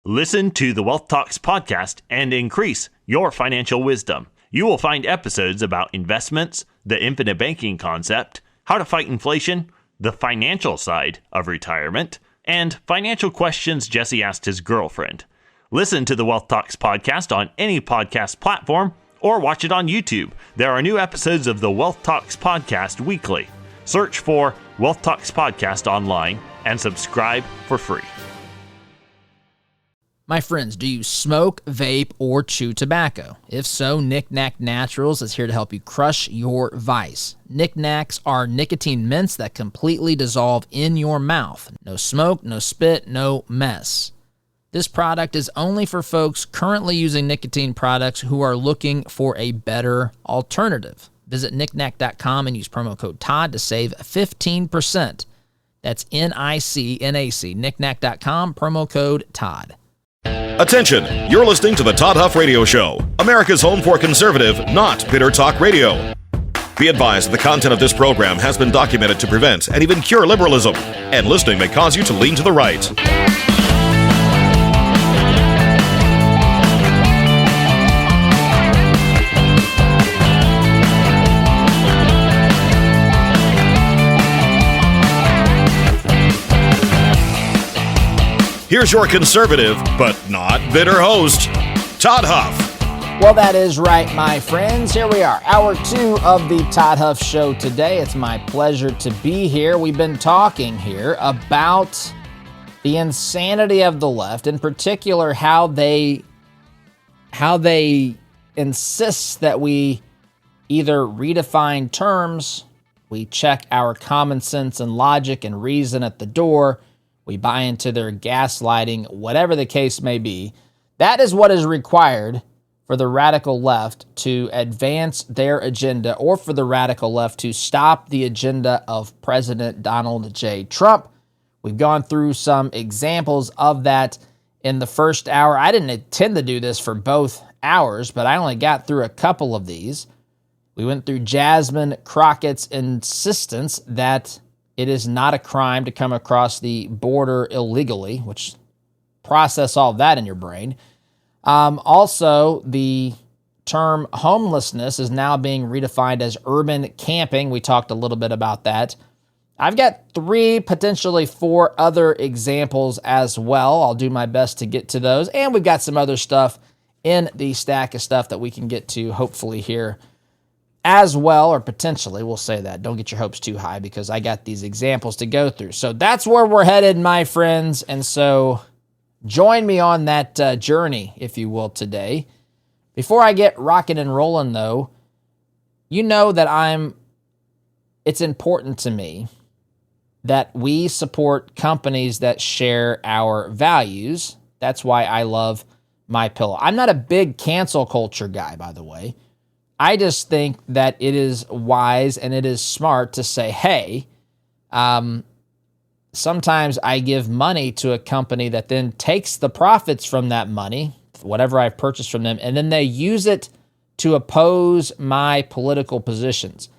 Listen to the Wealth Talks podcast and increase your financial wisdom. You will find episodes about investments, the infinite banking concept, how to fight inflation, the financial side of retirement, and financial questions Jesse asked his girlfriend. Listen to the Wealth Talks podcast on any podcast platform or watch it on YouTube. There are new episodes of the Wealth Talks podcast weekly. Search for Wealth Talks podcast online and subscribe for free. My friends, do you smoke, vape, or chew tobacco? If so, Knick Knack Naturals is here to help you crush your vice. Knick Knacks are nicotine mints that completely dissolve in your mouth. No smoke, no spit, no mess. This product is only for folks currently using nicotine products who are looking for a better alternative. Visit knickknack.com and use promo code Todd to save 15%. That's NICNAC, knickknack.com, promo code Todd. Attention, you're listening to the Todd Huff Radio Show, America's home for conservative, not bitter talk radio. Be advised that the content of this program has been documented to prevent and even cure liberalism, and listening may cause you to lean to the right. Here's your conservative, but not bitter host, Todd Huff. Well, that is right, my friends. Here we are, hour 2 of the Todd Huff Show today. It's my pleasure to be here. We've been talking here about the insanity of the left, in particular how they insist that we either redefine terms, we check our common sense and logic and reason at the door, we buy into their gaslighting, whatever the case may be. That is what is required for the radical left to advance their agenda, or for the radical left to stop the agenda of President Donald J. Trump. We've gone through some examples of that in the first hour. I didn't intend to do this for both hours, but I only got through a couple of these. We went through Jasmine Crockett's insistence that it is not a crime to come across the border illegally, which process all of that in your brain. Also, the term homelessness is now being redefined as urban camping. We talked a little bit about that. I've got 3, potentially 4 other examples as well. I'll do my best to get to those. And we've got some other stuff in the stack of stuff that we can get to hopefully here as well, or potentially, we'll say that. Don't get your hopes too high because I got these examples to go through. So that's where we're headed, my friends. And so join me on that journey, if you will, today. Before I get rocking and rolling, though, you know that it's important to me that we support companies that share our values. That's why I love MyPillow. I'm not a big cancel culture guy, by the way. I just think that it is wise and it is smart to say, hey, sometimes I give money to a company that then takes the profits from that money, whatever I've purchased from them, and then they use it to oppose my political positions.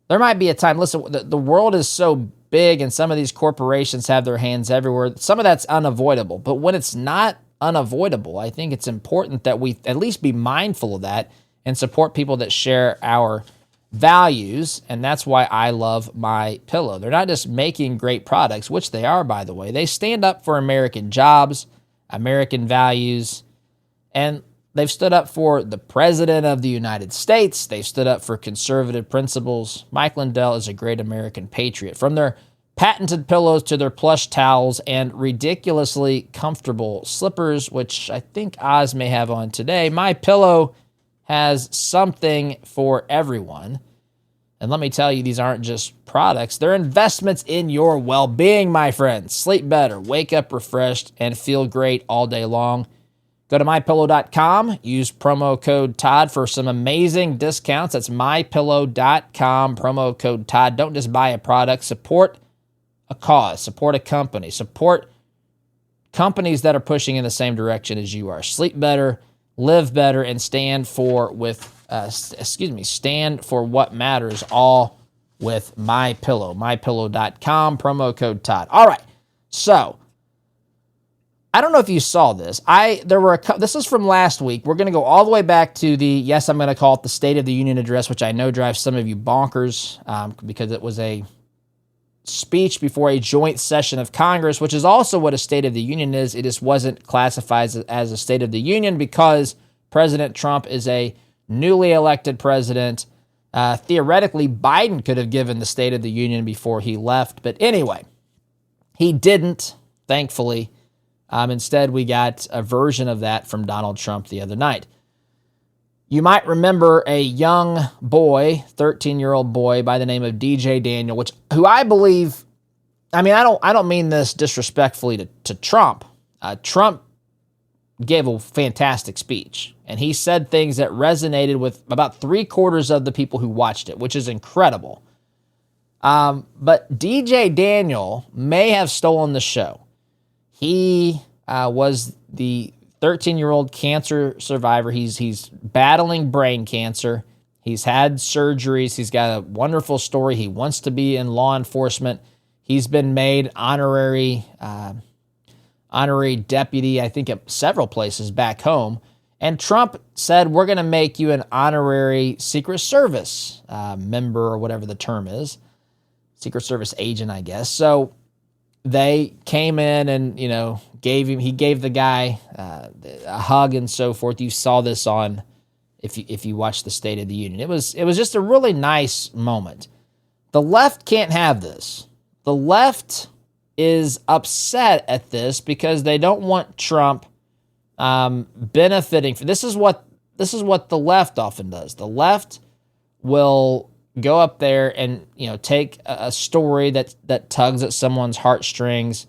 There might be a time, listen, the world is so big and some of these corporations have their hands everywhere. Some of that's unavoidable. But when it's not unavoidable, I think it's important that we at least be mindful of that and support people that share our values, and that's why I love MyPillow. They're not just making great products, which they are, by the way. They stand up for American jobs, American values, and they've stood up for the President of the United States. They've stood up for conservative principles. Mike Lindell is a great American patriot. From their patented pillows to their plush towels and ridiculously comfortable slippers, which I think Oz may have on today, MyPillow has something for everyone. And let me tell you, these aren't just products. They're investments in your well-being, my friends. Sleep better, wake up refreshed, and feel great all day long. Go to MyPillow.com. Use promo code Todd for some amazing discounts. That's MyPillow.com, promo code Todd. Don't just buy a product. Support a cause. Support a company. Support companies that are pushing in the same direction as you are. Sleep better, live better, and stand for what matters, all with MyPillow. MyPillow.com, promo code Todd. All right, so I don't know if you saw this. This is from last week. We're going to go all the way back to I'm going to call it the State of the Union address, which I know drives some of you bonkers because it was a speech before a joint session of Congress, which is also what a State of the Union is. It just wasn't classified as a State of the Union because President Trump is a newly elected president. Theoretically, Biden could have given the State of the Union before he left. But anyway, he didn't, thankfully. Instead, we got a version of that from Donald Trump the other night. You might remember a young boy, 13-year-old boy by the name of DJ Daniel, who I believe, I don't mean this disrespectfully to Trump. Trump gave a fantastic speech, and he said things that resonated with about 3/4 of the people who watched it, which is incredible. But DJ Daniel may have stolen the show. He was the 13-year-old cancer survivor. He's battling brain cancer. He's had surgeries. He's got a wonderful story. He wants to be in law enforcement. He's been made honorary deputy, I think, at several places back home. And Trump said, we're going to make you an honorary Secret Service member, or whatever the term is. Secret Service agent, I guess. So they came in and, he gave the guy a hug and so forth. You saw this on, if you watch the State of the Union. It was just a really nice moment. The left can't have this. The left is upset at this because they don't want Trump benefiting. This is what the left often does. The left will go up there and take a story that tugs at someone's heartstrings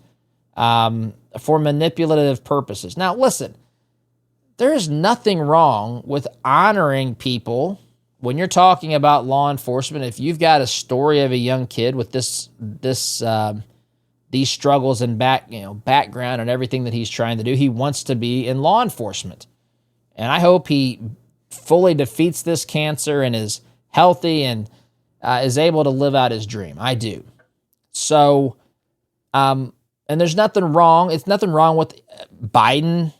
for manipulative purposes. Now, listen, there is nothing wrong with honoring people when you're talking about law enforcement. If you've got a story of a young kid with these struggles and background and everything that he's trying to do, he wants to be in law enforcement, and I hope he fully defeats this cancer and is healthy and is able to live out his dream. I do. So, and there's nothing wrong. It's nothing wrong with Biden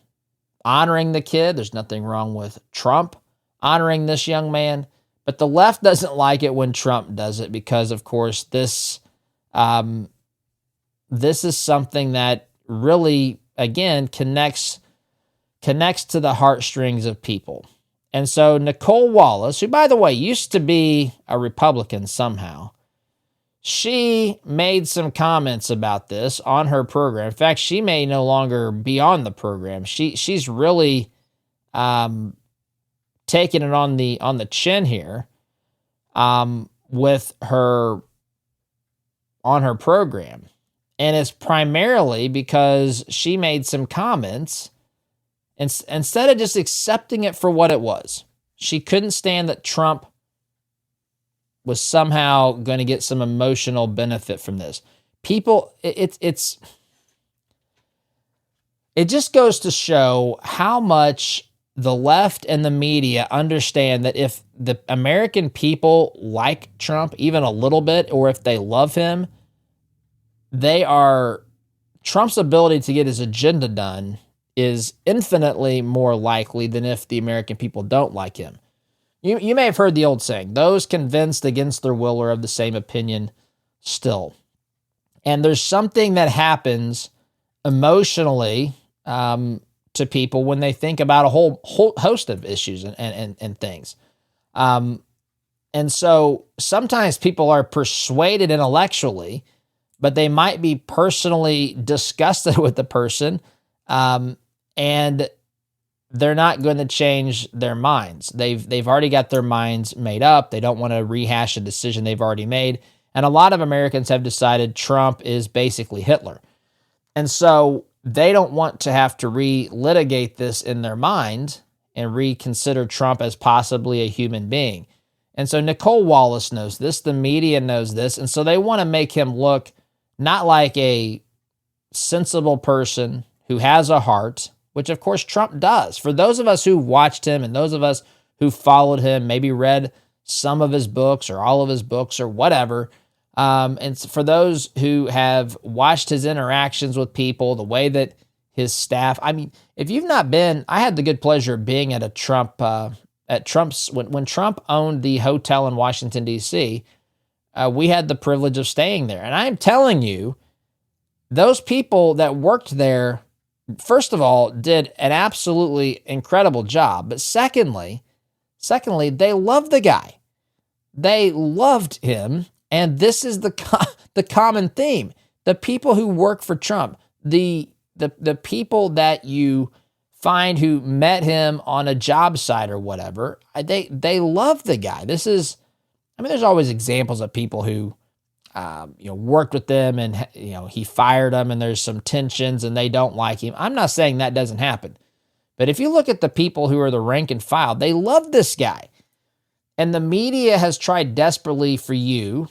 honoring the kid. There's nothing wrong with Trump honoring this young man. But the left doesn't like it when Trump does it because, of course, this is something that really, again, connects to the heartstrings of people. And so Nicolle Wallace, who, by the way, used to be a Republican somehow, she made some comments about this on her program. In fact, she may no longer be on the program. She's really taking it on the chin here with her on her program. And it's primarily because she made some comments instead of just accepting it for what it was. She couldn't stand that Trump was somehow going to get some emotional benefit from this. People, it just goes to show how much the left and the media understand that if the American people like Trump even a little bit, or if they love him, Trump's ability to get his agenda done is infinitely more likely than if the American people don't like him. You may have heard the old saying, those convinced against their will are of the same opinion still. And there's something that happens emotionally to people when they think about a whole host of issues and things. And so sometimes people are persuaded intellectually, but they might be personally disgusted with the person, and they're not going to change their minds. They've already got their minds made up. They don't want to rehash a decision they've already made. And a lot of Americans have decided Trump is basically Hitler. And so they don't want to have to relitigate this in their mind and reconsider Trump as possibly a human being. And so Nicolle Wallace knows this. The media knows this. And so they want to make him look not like a sensible person who has a heart, which of course Trump does. For those of us who watched him and those of us who followed him, maybe read some of his books or all of his books or whatever, and for those who have watched his interactions with people, the way that his staff. I mean, if you've not been, I had the good pleasure of being at Trump's, when Trump owned the hotel in Washington, D.C., we had the privilege of staying there. And I'm telling you, those people that worked there, first of all, did an absolutely incredible job. But secondly, they loved the guy. They loved him. And this is the common theme. The people who work for Trump, the people that you find who met him on a job site or whatever, they love the guy. There's always examples of people who, worked with them and, he fired them and there's some tensions and they don't like him. I'm not saying that doesn't happen. But if you look at the people who are the rank and file, they love this guy. And the media has tried desperately for the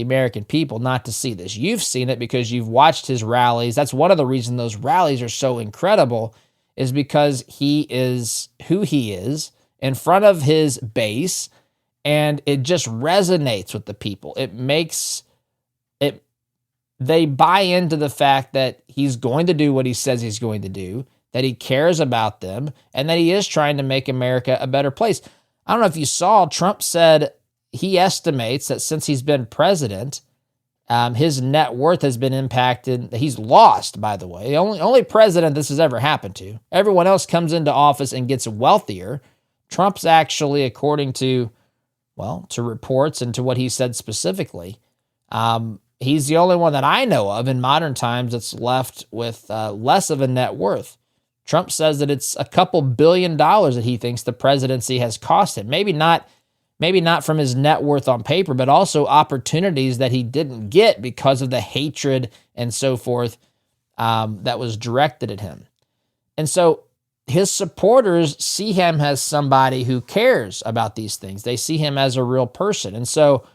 American people, not to see this. You've seen it because you've watched his rallies. That's one of the reasons those rallies are so incredible, is because he is who he is in front of his base, and it just resonates with the people. They buy into the fact that he's going to do what he says he's going to do, that he cares about them, and that he is trying to make America a better place. I don't know if you saw, Trump said he estimates that since he's been president, his net worth has been impacted. He's lost, by the way. The only president this has ever happened to. Everyone else comes into office and gets wealthier. Trump's actually, according to reports and to what he said specifically, he's the only one that I know of in modern times that's left with less of a net worth. Trump says that it's a couple $2 billion that he thinks the presidency has cost him. Maybe not from his net worth on paper, but also opportunities that he didn't get because of the hatred and so forth that was directed at him. And so his supporters see him as somebody who cares about these things. They see him as a real person. And so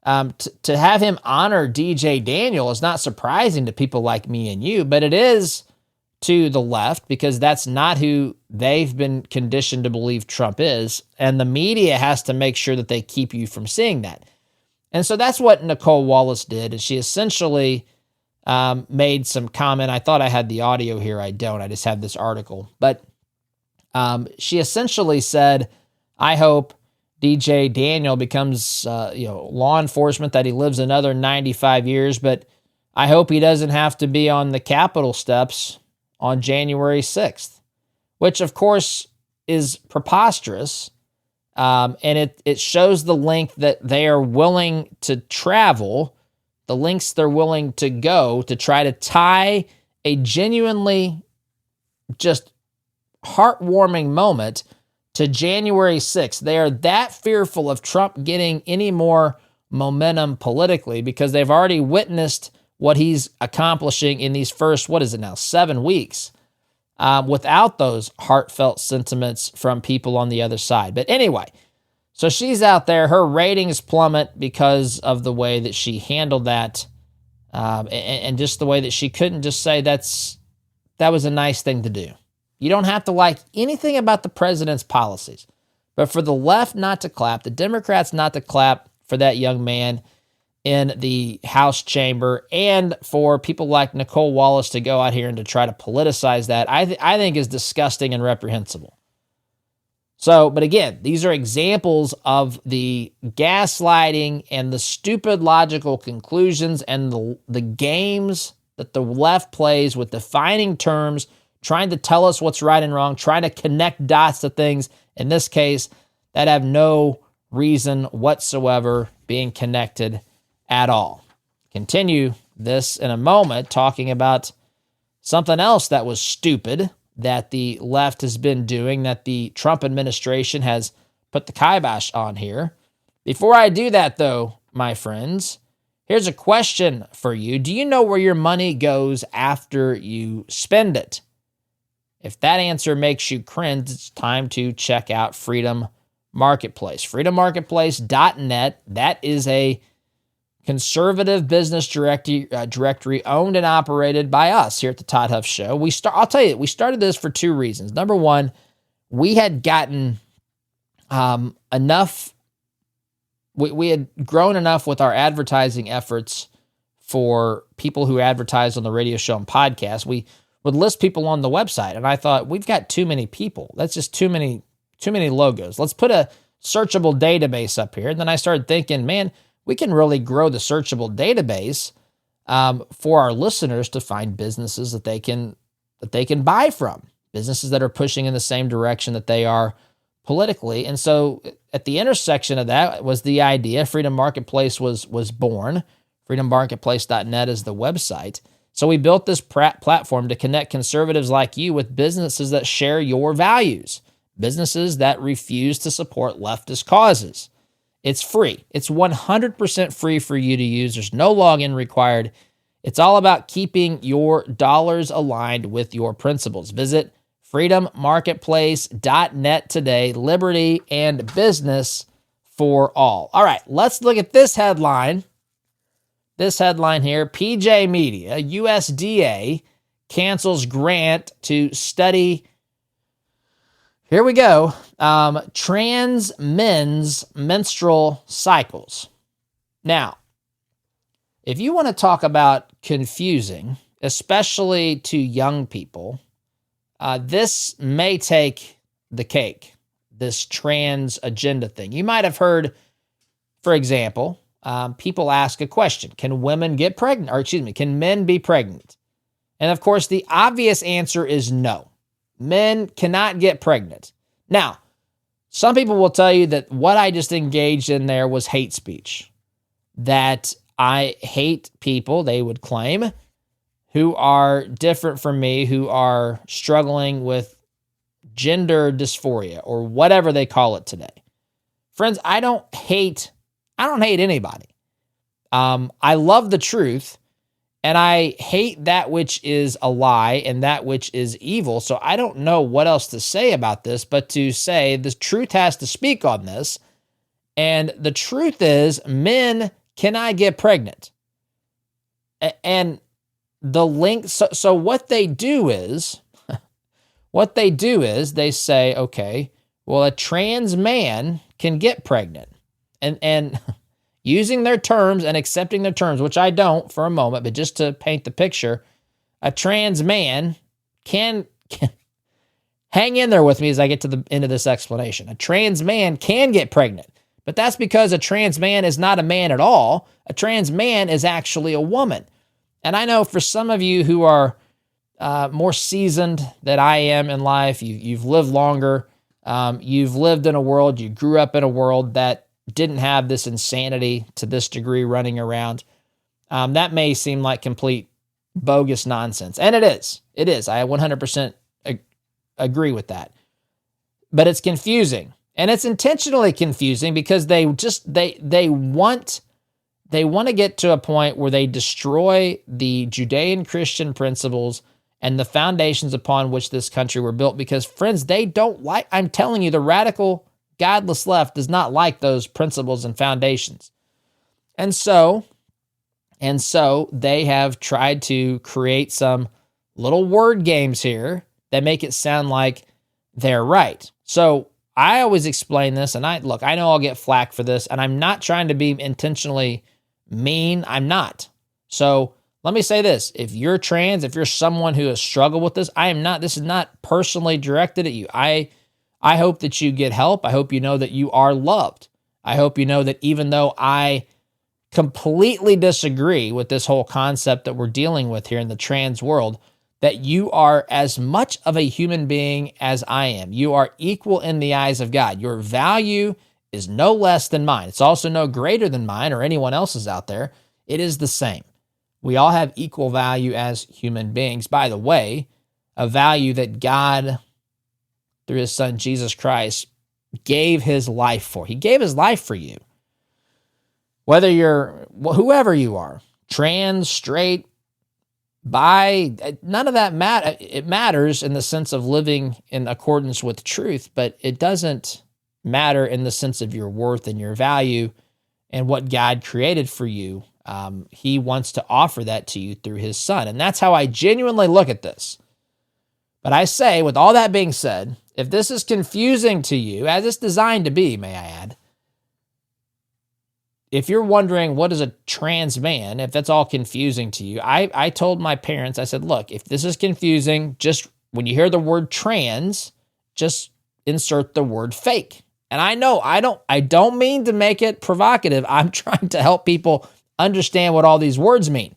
to have him honor DJ Daniel is not surprising to people like me and you, but it is to the left because that's not who they've been conditioned to believe Trump is. And the media has to make sure that they keep you from seeing that. And so that's what Nicolle Wallace did. And she essentially made some comment. I thought I had the audio here. I don't. I just have this article. But she essentially said, I hope DJ Daniel becomes law enforcement, that he lives another 95 years. But I hope he doesn't have to be on the Capitol steps on January 6th, which of course is preposterous. And it shows the length that they are willing to travel, the lengths they're willing to go to try to tie a genuinely just heartwarming moment to January 6th. They are that fearful of Trump getting any more momentum politically because they've already witnessed what he's accomplishing in these first, 7 weeks, without those heartfelt sentiments from people on the other side. But anyway, so she's out there. Her ratings plummet because of the way that she handled that, and just the way that she couldn't just say that was a nice thing to do. You don't have to like anything about the president's policies, but for the left not to clap, the Democrats not to clap for that young man in the House chamber, and for people like Nicolle Wallace to go out here and to try to politicize that, I think is disgusting and reprehensible. So, but again, these are examples of the gaslighting and the stupid logical conclusions and the games that the left plays with defining terms, trying to tell us what's right and wrong, trying to connect dots to things, in this case, that have no reason whatsoever being connected at all. Continue this in a moment, talking about something else that was stupid that the left has been doing, that the Trump administration has put the kibosh on here. Before I do that, though, my friends, here's a question for you. Do you know where your money goes after you spend it? If that answer makes you cringe, it's time to check out Freedom Marketplace. FreedomMarketplace.net. That is a conservative business directory owned and operated by us here at the Todd Huff Show. I'll tell you, we started this for two reasons. Number one, we had gotten enough. We had grown enough with our advertising efforts for people who advertise on the radio show and podcast. would list people on the website. And I thought, we've got too many people. That's just too many logos. Let's put a searchable database up here. And then I started thinking, man, we can really grow the searchable database for our listeners to find businesses that they can buy from, businesses that are pushing in the same direction that they are politically. And so at the intersection of that was the idea. Freedom Marketplace was born. freedommarketplace.net is the website. So we built this platform to connect conservatives like you with businesses that share your values, businesses that refuse to support leftist causes. It's free. It's 100% free for you to use. There's no login required. It's all about keeping your dollars aligned with your principles. Visit freedommarketplace.net today. Liberty and business for all. All right, let's look at this headline. This headline here, PJ Media, USDA cancels grant to study, here we go, trans men's menstrual cycles. Now, if you want to talk about confusing, especially to young people, this may take the cake, this trans agenda thing. You might have heard, for example, people ask a question: can women get pregnant? Or excuse me, can men be pregnant? And of course, the obvious answer is no. Men cannot get pregnant. Now, some people will tell you that what I just engaged in there was hate speech, that I hate people, they would claim, who are different from me, who are struggling with gender dysphoria or whatever they call it today. Friends, I don't hate anybody. I love the truth, and I hate that which is a lie and that which is evil. So I don't know what else to say about this, but to say the truth has to speak on this. And the truth is, men cannot get pregnant. And the link, so what they do is, they say, okay, well, a trans man can get pregnant. And using their terms and accepting their terms, which I don't for a moment, but just to paint the picture, a trans man can hang in there with me as I get to the end of this explanation. A trans man can get pregnant, but that's because a trans man is not a man at all. A trans man is actually a woman. And I know for some of you who are more seasoned than I am in life, you've lived longer, you've lived in a world, you grew up in a world that didn't have this insanity to this degree running around. That may seem like complete bogus nonsense. And it is. It is. I 100% agree with that. But it's confusing. And it's intentionally confusing because they want to get to a point where they destroy the Judean Christian principles and the foundations upon which this country were built. Because, friends, they don't like, I'm telling you, the radical godless left does not like those principles and foundations. And so they have tried to create some little word games here that make it sound like they're right. So I always explain this, and I know I'll get flack for this, and I'm not trying to be intentionally mean. I'm not. So let me say this. If you're trans, if you're someone who has struggled with this, this is not personally directed at you. I hope that you get help. I hope you know that you are loved. I hope you know that even though I completely disagree with this whole concept that we're dealing with here in the trans world, that you are as much of a human being as I am. You are equal in the eyes of God. Your value is no less than mine. It's also no greater than mine or anyone else's out there. It is the same. We all have equal value as human beings. By the way, a value that God, through his son, Jesus Christ, gave his life for. He gave his life for you. Whether you're, whoever you are, trans, straight, bi, none of that matters. It matters in the sense of living in accordance with truth, but it doesn't matter in the sense of your worth and your value and what God created for you. He wants to offer that to you through his son. And that's how I genuinely look at this. But I say, with all that being said, if this is confusing to you, as it's designed to be, may I add, if you're wondering what is a trans man, if that's all confusing to you, I told my parents, I said, look, if this is confusing, just when you hear the word trans, just insert the word fake. And I know I don't mean to make it provocative. I'm trying to help people understand what all these words mean.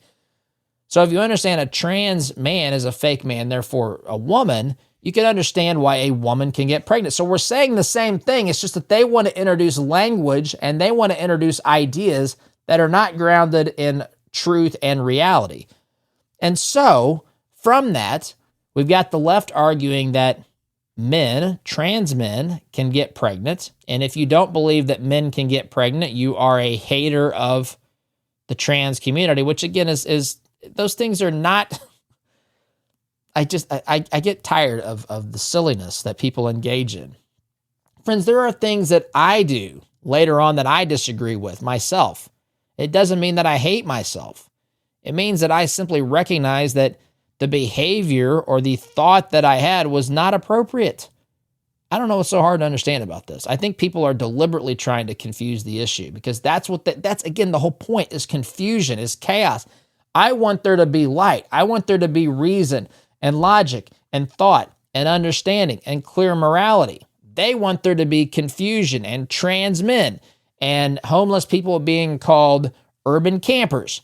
So if you understand a trans man is a fake man, therefore a woman, you can understand why a woman can get pregnant. So we're saying the same thing. It's just that they want to introduce language and they want to introduce ideas that are not grounded in truth and reality. And so from that, we've got the left arguing that men, trans men, can get pregnant. And if you don't believe that men can get pregnant, you are a hater of the trans community, which again is those things are not... I get tired of the silliness that people engage in. Friends, there are things that I do later on that I disagree with myself. It doesn't mean that I hate myself. It means that I simply recognize that the behavior or the thought that I had was not appropriate. I don't know what's so hard to understand about this. I think people are deliberately trying to confuse the issue because that's again, the whole point is confusion, is chaos. I want there to be light. I want there to be reason and logic and thought and understanding and clear morality. They want there to be confusion and trans men and homeless people being called urban campers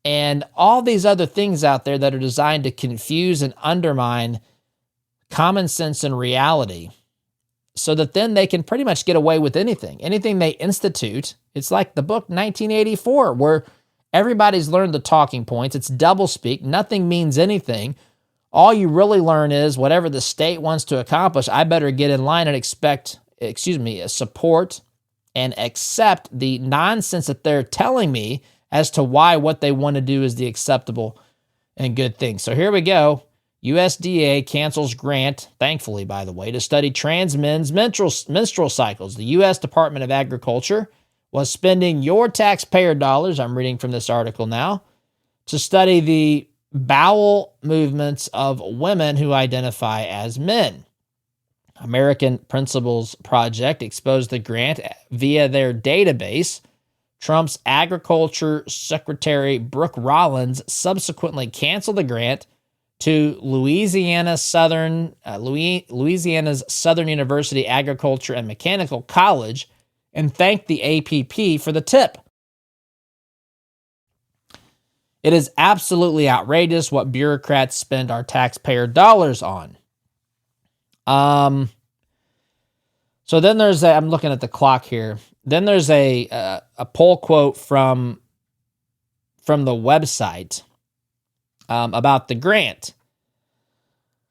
and all these other things out there that are designed to confuse and undermine common sense and reality so that then they can pretty much get away with anything. Anything they institute, it's like the book 1984 where everybody's learned the talking points. It's doublespeak. Nothing means anything. All you really learn is whatever the state wants to accomplish, I better get in line and support and accept the nonsense that they're telling me as to why what they want to do is the acceptable and good thing. So here we go. USDA cancels grant, thankfully, by the way, to study trans men's menstrual cycles. The U.S. Department of Agriculture was spending your taxpayer dollars, I'm reading from this article now, to study the bowel movements of women who identify as men. American Principles Project exposed the grant via their database. Trump's Agriculture Secretary Brooke Rollins subsequently canceled the grant to Louisiana's Southern University Agriculture and Mechanical College and thanked the APP for the tip. It is absolutely outrageous what bureaucrats spend our taxpayer dollars on. So then there's I'm looking at the clock here. Then there's a poll quote from the website about the grant.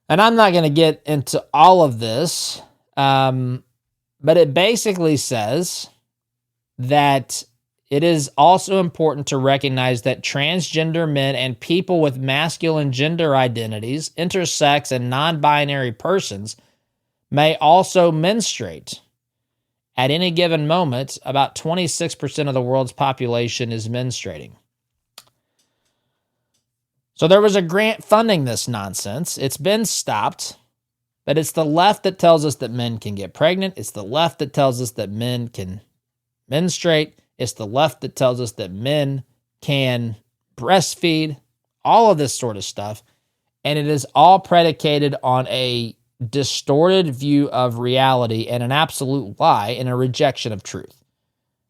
And I'm not going to get into all of this, but it basically says that it is also important to recognize that transgender men and people with masculine gender identities, intersex and non-binary persons may also menstruate. At any given moment, about 26% of the world's population is menstruating. So there was a grant funding this nonsense. It's been stopped, but it's the left that tells us that men can get pregnant. It's the left that tells us that men can menstruate. It's the left that tells us that men can breastfeed, all of this sort of stuff. And it is all predicated on a distorted view of reality and an absolute lie and a rejection of truth.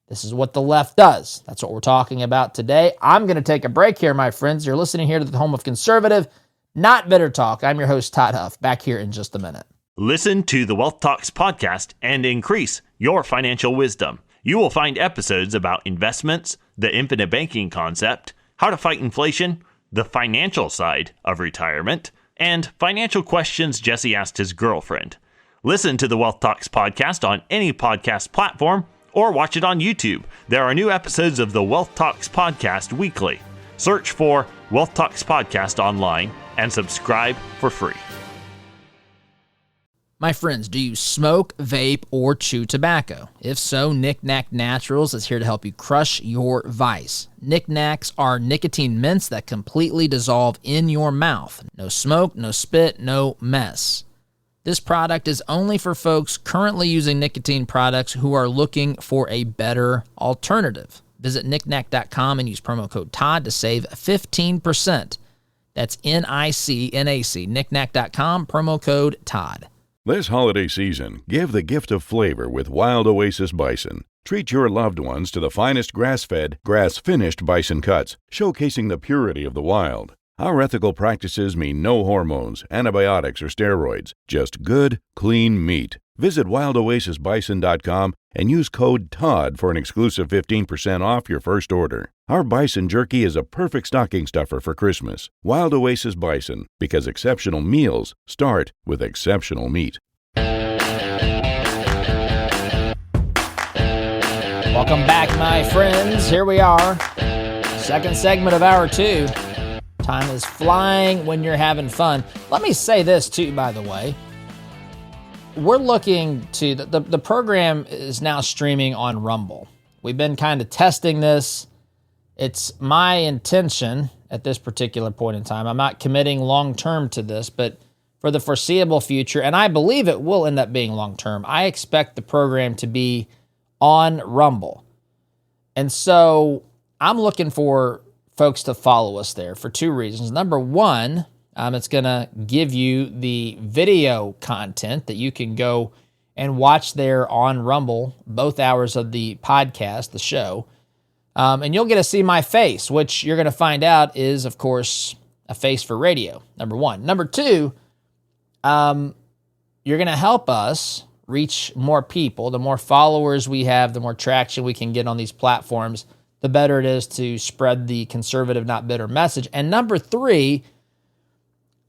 This is what the left does. That's what we're talking about today. I'm going to take a break here, my friends. You're listening here to the home of conservative, not bitter talk. I'm your host, Todd Huff, back here in just a minute. Listen to the Wealth Talks podcast and increase your financial wisdom. You will find episodes about investments, the infinite banking concept, how to fight inflation, the financial side of retirement, and financial questions Jesse asked his girlfriend. Listen to the Wealth Talks podcast on any podcast platform or watch it on YouTube. There are new episodes of the Wealth Talks podcast weekly. Search for Wealth Talks podcast online and subscribe for free. My friends, do you smoke, vape, or chew tobacco? If so, Knick Knack Naturals is here to help you crush your vice. Knick Knacks are nicotine mints that completely dissolve in your mouth. No smoke, no spit, no mess. This product is only for folks currently using nicotine products who are looking for a better alternative. Visit knickknack.com and use promo code Todd to save 15%. That's NICNAC, knickknack.com, promo code Todd. This holiday season, give the gift of flavor with Wild Oasis Bison. Treat your loved ones to the finest grass-fed, grass-finished bison cuts, showcasing the purity of the wild. Our ethical practices mean no hormones, antibiotics, or steroids, just good, clean meat. Visit wildoasisbison.com and use code TODD for an exclusive 15% off your first order. Our bison jerky is a perfect stocking stuffer for Christmas. Wild Oasis Bison, because exceptional meals start with exceptional meat. Welcome back, my friends. Here we are. Second segment of Hour 2. Time is flying when you're having fun. Let me say this, too, by the way. We're looking to, the program is now streaming on Rumble. We've been kind of testing this. It's my intention at this particular point in time. I'm not committing long-term to this, but for the foreseeable future, and I believe it will end up being long-term, I expect the program to be on Rumble. And so I'm looking for folks to follow us there for two reasons. Number one, it's going to give you the video content that you can go and watch there on Rumble, both hours of the podcast, the show. And you'll get to see my face, which you're going to find out is, of course, a face for radio, number one. Number two, you're going to help us reach more people. The more followers we have, the more traction we can get on these platforms, the better it is to spread the conservative, not bitter message. And number three,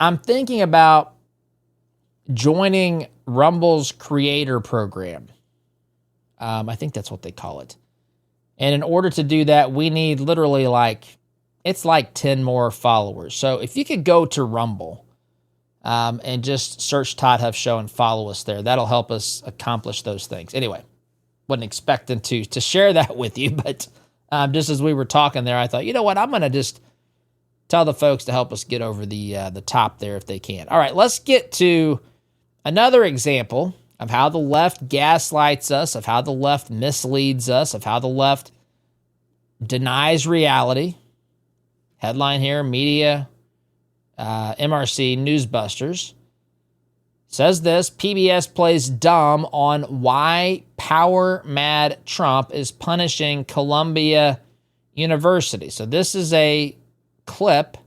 I'm thinking about joining Rumble's creator program. I think that's what they call it. And in order to do that, we need literally it's like 10 more followers. So if you could go to Rumble and just search Todd Huff Show and follow us there, that'll help us accomplish those things. Anyway, wasn't expecting to share that with you, but just as we were talking there, I thought, you know what, I'm going to just tell the folks to help us get over the top there if they can. All right, let's get to another example of how the left gaslights us, of how the left misleads us, of how the left denies reality. Headline here, media, MRC, Newsbusters. Says this, PBS plays dumb on why power-mad Trump is punishing Columbia University. So this is a clip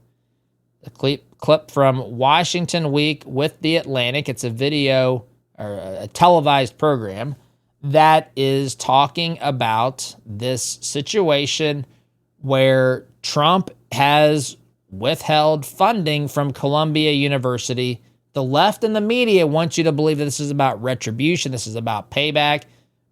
from Washington Week with The Atlantic. It's a video or a televised program that is talking about this situation where Trump has withheld funding from Columbia University. The left and the media want you to believe that this is about retribution, this is about payback.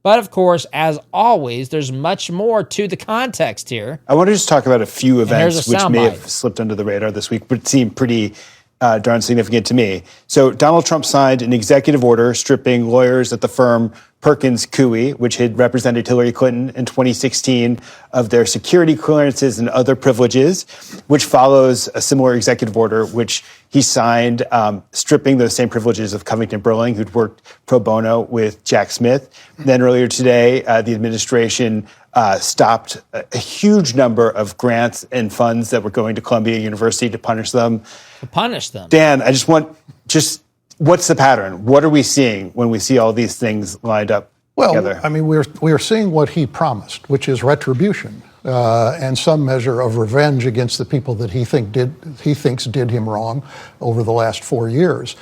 But of course, as always, there's much more to the context here. I want to just talk about a few events which may have slipped under the radar this week, but seem pretty darn significant to me. So Donald Trump signed an executive order stripping lawyers at the firm Perkins Coie, which had represented Hillary Clinton in 2016, of their security clearances and other privileges, which follows a similar executive order, which he signed stripping those same privileges of Covington Burling, who'd worked pro bono with Jack Smith. Then earlier today, the administration stopped a huge number of grants and funds that were going to Columbia University to punish them. Dan, I just want, what's the pattern? What are we seeing when we see all these things lined up together? Well, I mean, we're seeing what he promised, which is retribution and some measure of revenge against the people that he thinks did him wrong over the last 4 years.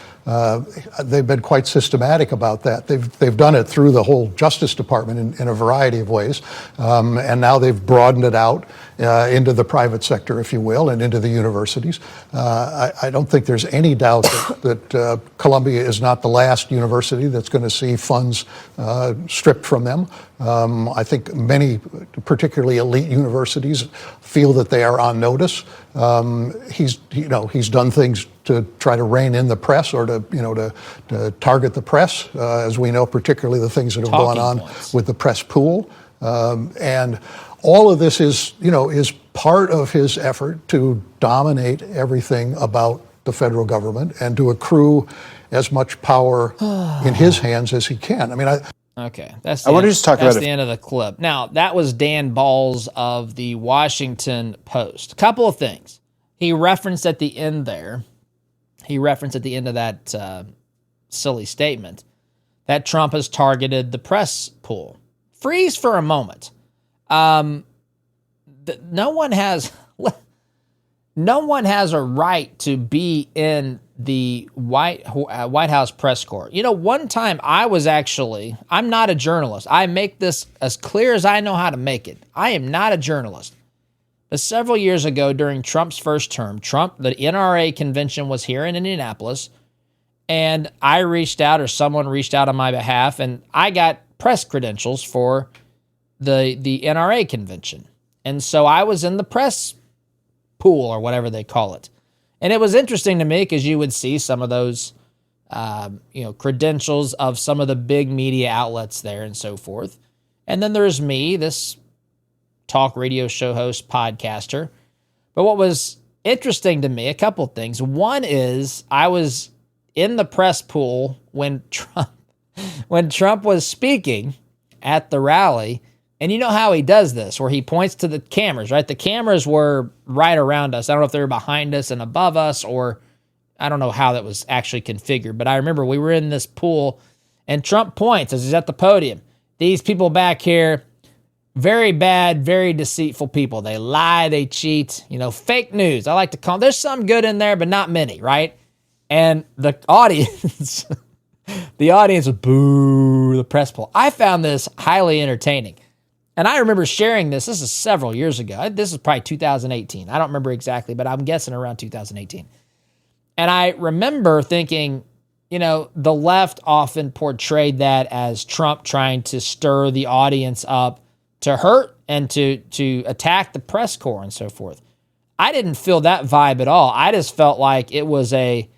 They've been quite systematic about that. They've done it through the whole Justice Department in a variety of ways, and now they've broadened it out into the private sector, if you will, and into the universities. I don't think there's any doubt that Columbia is not the last university that's going to see funds stripped from them. I think many, particularly elite universities, feel that they are on notice. He's done things to try to rein in the press or to target the press, as we know, particularly the things that have gone on with the press pool. And all of this is part of his effort to dominate everything about the federal government and to accrue as much power in his hands as he can. I mean, Okay, that's I want to just talk about the end of the clip. Now, that was Dan Balls of the Washington Post. A couple of things. He referenced at the end there, of that silly statement, that Trump has targeted the press pool. Freeze for a moment. No one has a right to be in the White House press corps. You know, one time I'm not a journalist. I make this as clear as I know how to make it. I am not a journalist. But several years ago, during Trump's first term, the NRA convention was here in Indianapolis, and I reached out, or someone reached out on my behalf, and I got press credentials for the NRA convention. And so I was in the press pool, or whatever they call it. And it was interesting to me because you would see some of those, credentials of some of the big media outlets there and so forth. And then there's me, this talk radio show host, podcaster. But what was interesting to me, a couple of things. One is I was in the press pool when Trump was speaking at the rally. And you know how he does this, where he points to the cameras, right? The cameras were right around us. I don't know if they were behind us and above us, or I don't know how that was actually configured. But I remember we were in this pool, and Trump points as he's at the podium. These people back here, very bad, very deceitful people. They lie, they cheat, fake news. I like to call them. There's some good in there, but not many, right? And the audience, boo, the press pool. I found this highly entertaining. And I remember sharing this. This is several years ago. This is probably 2018. I don't remember exactly, but I'm guessing around 2018. And I remember thinking, the left often portrayed that as Trump trying to stir the audience up to hurt and to attack the press corps and so forth. I didn't feel that vibe at all. I just felt like it was they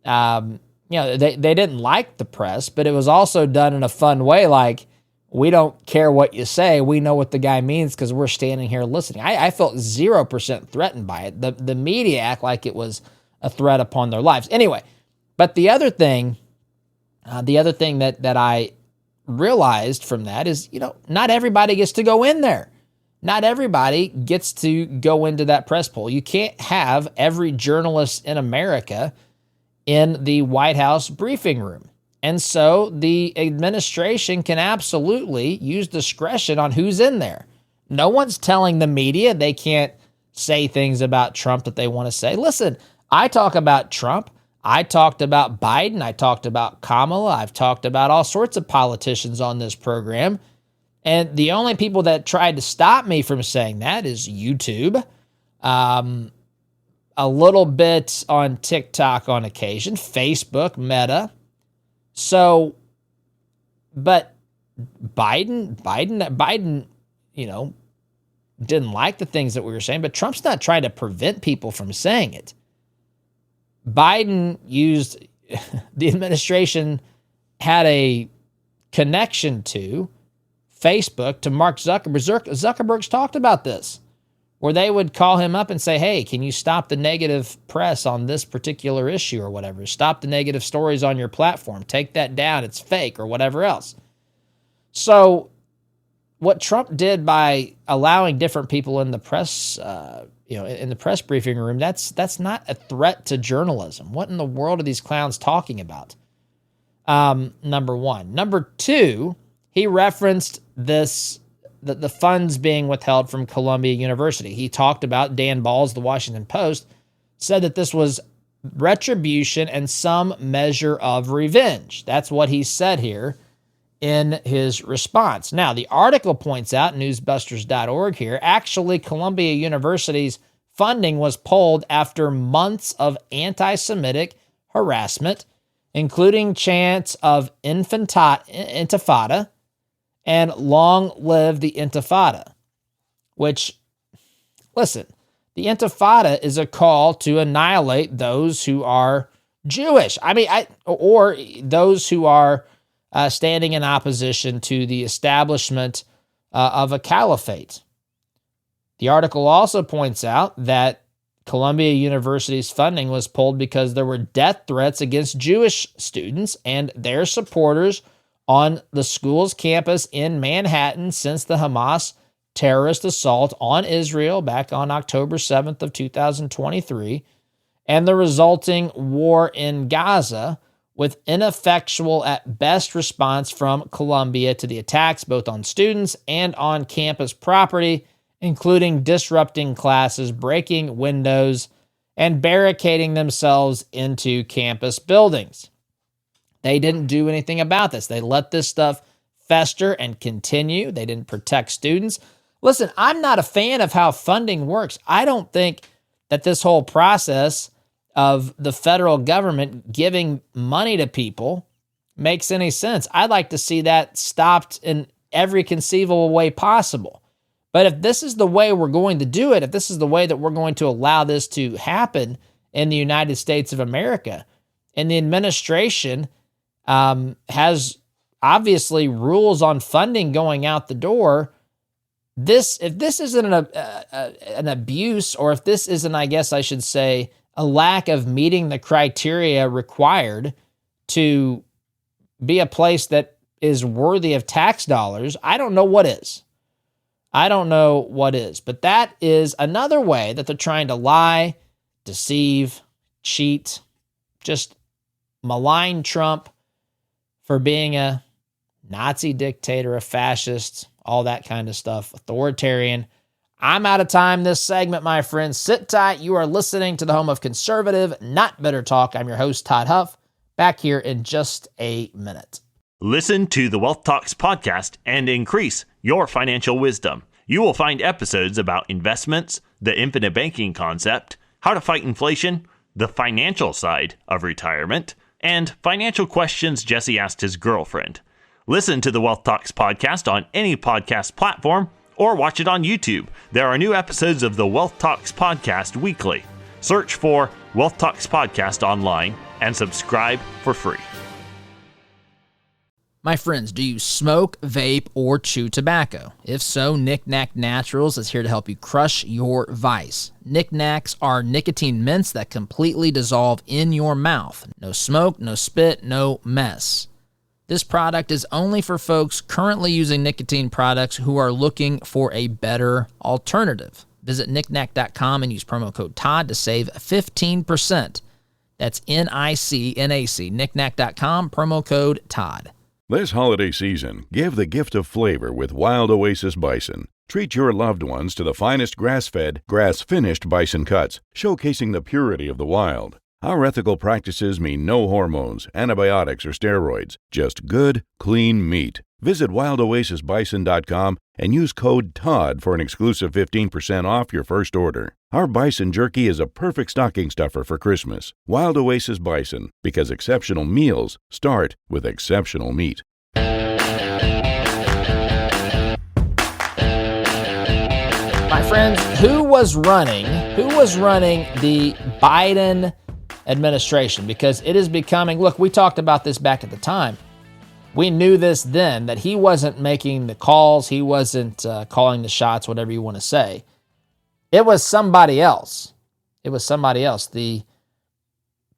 didn't like the press, but it was also done in a fun way, like, we don't care what you say. We know what the guy means because we're standing here listening. I felt 0% threatened by it. The media act like it was a threat upon their lives. Anyway, but the other thing that I realized from that is, not everybody gets to go in there. Not everybody gets to go into that press pool. You can't have every journalist in America in the White House briefing room. And so the administration can absolutely use discretion on who's in there. No one's telling the media they can't say things about Trump that they want to say. Listen, I talk about Trump. I talked about Biden. I talked about Kamala. I've talked about all sorts of politicians on this program. And the only people that tried to stop me from saying that is YouTube, a little bit on TikTok on occasion, Facebook, Meta. So, but Biden, didn't like the things that we were saying, but Trump's not trying to prevent people from saying it. Biden used, the administration had a connection to Facebook, to Mark Zuckerberg. Zuckerberg's talked about this, where they would call him up and say, hey, can you stop the negative press on this particular issue or whatever? Stop the negative stories on your platform. Take that down. It's fake or whatever else. So what Trump did by allowing different people in the press, in the press briefing room, that's not a threat to journalism. What in the world are these clowns talking about? Number one. Number two, he referenced the funds being withheld from Columbia University. He talked about Dan Balls, the Washington Post, said that this was retribution and some measure of revenge. That's what he said here in his response. Now, the article points out, newsbusters.org here, actually Columbia University's funding was pulled after months of anti-Semitic harassment, including chants of intifada, and long live the Intifada, which, listen, the Intifada is a call to annihilate those who are Jewish. Or those who are standing in opposition to the establishment of a caliphate. The article also points out that Columbia University's funding was pulled because there were death threats against Jewish students, and their supporters on the school's campus in Manhattan since the Hamas terrorist assault on Israel back on October 7th of 2023 and the resulting war in Gaza, with ineffectual at best response from Colombia to the attacks both on students and on campus property, including disrupting classes, breaking windows, and barricading themselves into campus buildings. They didn't do anything about this. They let this stuff fester and continue. They didn't protect students. Listen, I'm not a fan of how funding works. I don't think that this whole process of the federal government giving money to people makes any sense. I'd like to see that stopped in every conceivable way possible. But if this is the way we're going to do it, if this is the way that we're going to allow this to happen in the United States of America, and the administration has obviously rules on funding going out the door, if this isn't an abuse, or if this isn't, I guess I should say, a lack of meeting the criteria required to be a place that is worthy of tax dollars, I don't know what is. I don't know what is. But that is another way that they're trying to lie, deceive, cheat, just malign Trump for being a Nazi dictator, a fascist, all that kind of stuff, authoritarian. I'm out of time this segment, my friends. Sit tight. You are listening to the home of conservative, not bitter talk. I'm your host, Todd Huff. Back here in just a minute. Listen to the Wealth Talks podcast and increase your financial wisdom. You will find episodes about investments, the infinite banking concept, how to fight inflation, the financial side of retirement, and financial questions Jesse asked his girlfriend. Listen to the Wealth Talks podcast on any podcast platform or watch it on YouTube. There are new episodes of the Wealth Talks podcast weekly. Search for Wealth Talks podcast online and subscribe for free. My friends, do you smoke, vape, or chew tobacco? If so, Knick Knack Naturals is here to help you crush your vice. Knick Knacks are nicotine mints that completely dissolve in your mouth. No smoke, no spit, no mess. This product is only for folks currently using nicotine products who are looking for a better alternative. Visit knickknack.com and use promo code Todd to save 15%. That's NICNAC, knickknack.com, promo code Todd. This holiday season, give the gift of flavor with Wild Oasis Bison. Treat your loved ones to the finest grass-fed, grass-finished bison cuts, showcasing the purity of the wild. Our ethical practices mean no hormones, antibiotics, or steroids, just good, clean meat. Visit wildoasisbison.com and use code TODD for an exclusive 15% off your first order. Our bison jerky is a perfect stocking stuffer for Christmas. Wild Oasis Bison, because exceptional meals start with exceptional meat. My friends, who was running the Biden administration? Because it is becoming, look, we talked about this back at the time. We knew this then, that he wasn't making the calls. He wasn't calling the shots, whatever you want to say. It was somebody else. It was somebody else. The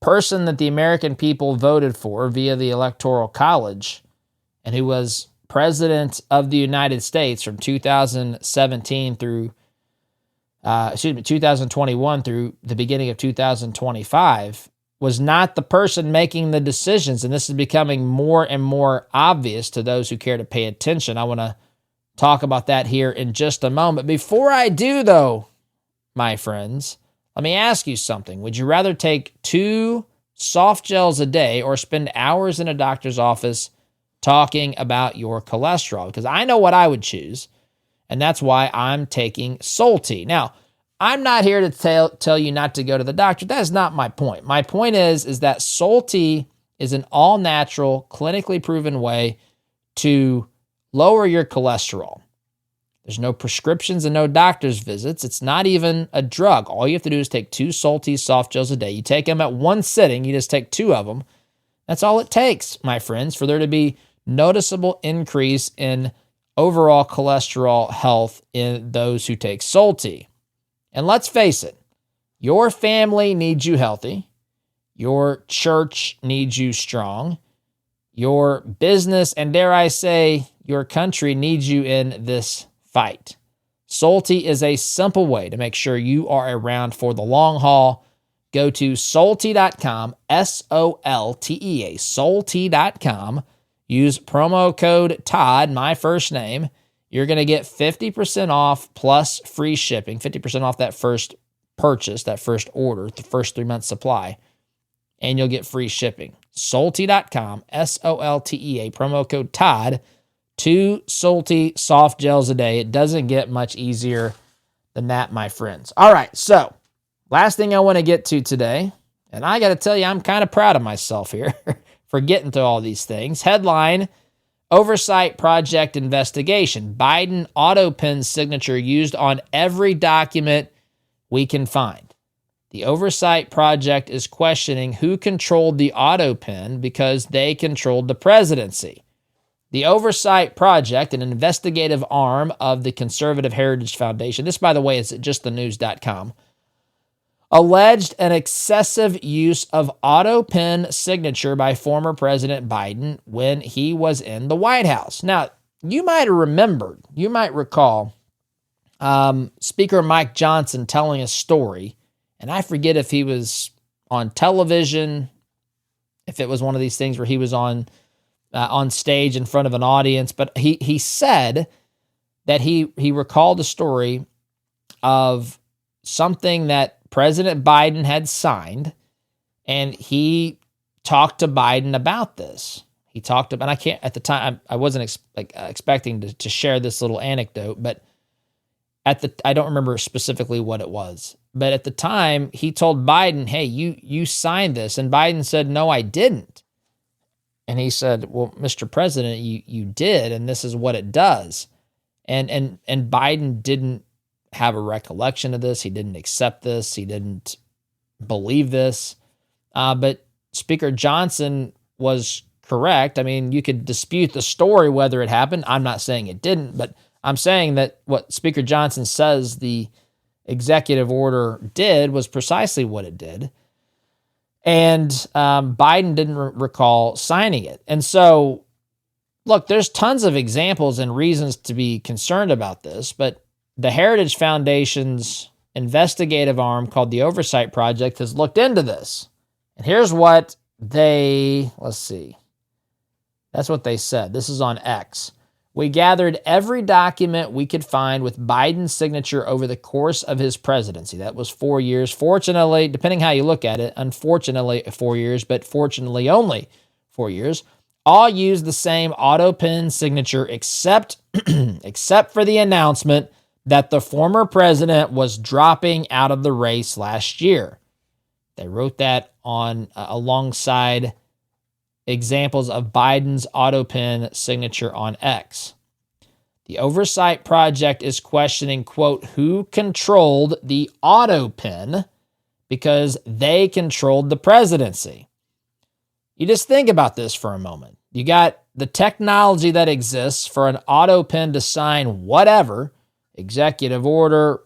person that the American people voted for via the Electoral College and who was president of the United States from 2017 through 2021 through the beginning of 2025 was not the person making the decisions. And this is becoming more and more obvious to those who care to pay attention. I want to talk about that here in just a moment. Before I do, though, my friends, let me ask you something. Would you rather take 2 soft gels a day or spend hours in a doctor's office talking about your cholesterol? Because I know what I would choose, and that's why I'm taking Salty. Now, I'm not here to tell you not to go to the doctor. That is not my point. My point is that Salty is an all-natural, clinically proven way to lower your cholesterol. There's no prescriptions and no doctor's visits. It's not even a drug. All you have to do is take 2 Salty soft gels a day. You take them at one sitting. You just take 2 of them. That's all it takes, my friends, for there to be noticeable increase in overall cholesterol health in those who take Salty. And let's face it, your family needs you healthy. Your church needs you strong. Your business, and dare I say, your country needs you in this fight. Solti is a simple way to make sure you are around for the long haul. Go to Solti.com, S-O-L-T-E-A, Solti.com. Use promo code Todd, my first name. You're going to get 50% off plus free shipping, 50% off that first purchase, that first order, the first 3 months supply, and you'll get free shipping. Solti.com, S-O-L-T-E-A, promo code Todd, 2 Solti soft gels a day. It doesn't get much easier than that, my friends. All right, so last thing I want to get to today, and I got to tell you, I'm kind of proud of myself here for getting to all these things. Headline, Oversight Project Investigation. Biden auto pen signature used on every document we can find. The Oversight Project is questioning who controlled the auto pen because they controlled the presidency. The Oversight Project, an investigative arm of the Conservative Heritage Foundation, this, by the way, is at justthenews.com, alleged an excessive use of auto pen signature by former President Biden when he was in the White House. Now, you might recall Speaker Mike Johnson telling a story, and I forget if he was on television, if it was one of these things where he was on stage in front of an audience, but he said that he recalled a story of something that President Biden had signed, and he talked to Biden about this. He talked about, and I can't, at the time, I wasn't expecting to share this little anecdote, but I don't remember specifically what it was. But at the time, he told Biden, hey, you signed this. And Biden said, no, I didn't. And he said, well, Mr. President, you did, and this is what it does. And Biden didn't have a recollection of this. He didn't accept this. He didn't believe this. But Speaker Johnson was correct. I mean, you could dispute the story whether it happened. I'm not saying it didn't, but I'm saying that what Speaker Johnson says the executive order did was precisely what it did. And Biden didn't recall signing it. And so, look, there's tons of examples and reasons to be concerned about this, but the Heritage Foundation's investigative arm called the Oversight Project has looked into this. And here's what let's see. That's what they said. This is on X. We gathered every document we could find with Biden's signature over the course of his presidency. That was 4 years. Fortunately, depending how you look at it, unfortunately 4 years, but fortunately only 4 years, all used the same auto pen signature except for the announcement that the former president was dropping out of the race last year. They wrote that on alongside examples of Biden's auto pen signature on X. The Oversight Project is questioning, quote, who controlled the auto pen because they controlled the presidency. You just think about this for a moment. You got the technology that exists for an auto pen to sign whatever, executive order.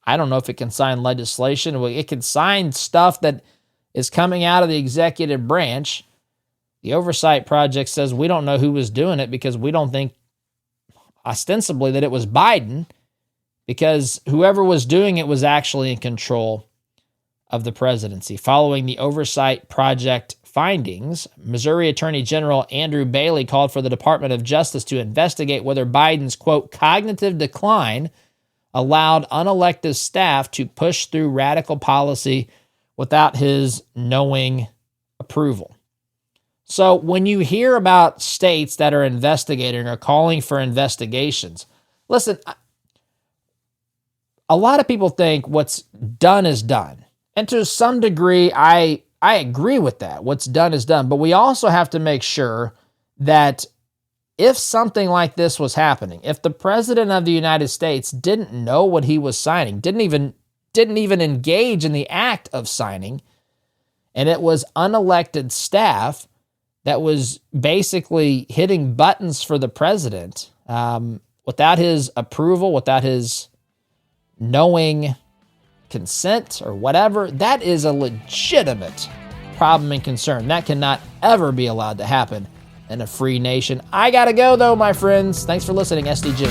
I don't know if it can sign legislation. It can sign stuff that is coming out of the executive branch. The Oversight Project says we don't know who was doing it because we don't think ostensibly that it was Biden, because whoever was doing it was actually in control of the presidency. Following the Oversight Project findings, Missouri Attorney General Andrew Bailey called for the Department of Justice to investigate whether Biden's, quote, cognitive decline allowed unelected staff to push through radical policy without his knowing approval. So when you hear about states that are investigating or calling for investigations, listen, a lot of people think what's done is done. And to some degree, I agree with that. What's done is done. But we also have to make sure that if something like this was happening, if the president of the United States didn't know what he was signing, didn't even engage in the act of signing, and it was unelected staff that was basically hitting buttons for the president without his approval, without his knowing consent or whatever, that is a legitimate problem and concern. That cannot ever be allowed to happen. and a free nation. I gotta go, though, my friends. Thanks for listening, SDG.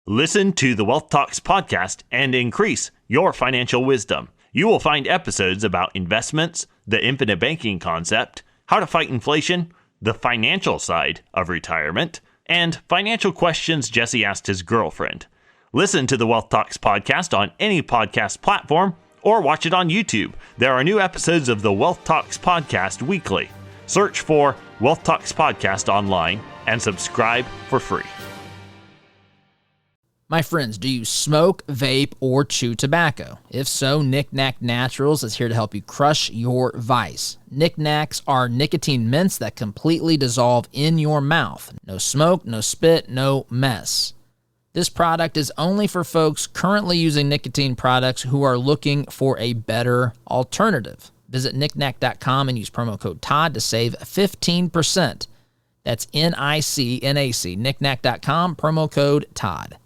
Listen to the Wealth Talks podcast and increase your financial wisdom. You will find episodes about investments, the infinite banking concept, how to fight inflation, the financial side of retirement, and financial questions Jesse asked his girlfriend. Listen to the Wealth Talks podcast on any podcast platform or watch it on YouTube. There are new episodes of the Wealth Talks podcast weekly. Search for Wealth Talks podcast online and subscribe for free. My friends, do you smoke, vape, or chew tobacco? If so, Knick Knack Naturals is here to help you crush your vice. Knick Knacks are nicotine mints that completely dissolve in your mouth. No smoke, no spit, no mess. This product is only for folks currently using nicotine products who are looking for a better alternative. Visit knickknack.com and use promo code Todd to save 15%. That's NICNAC, knickknack.com, promo code Todd.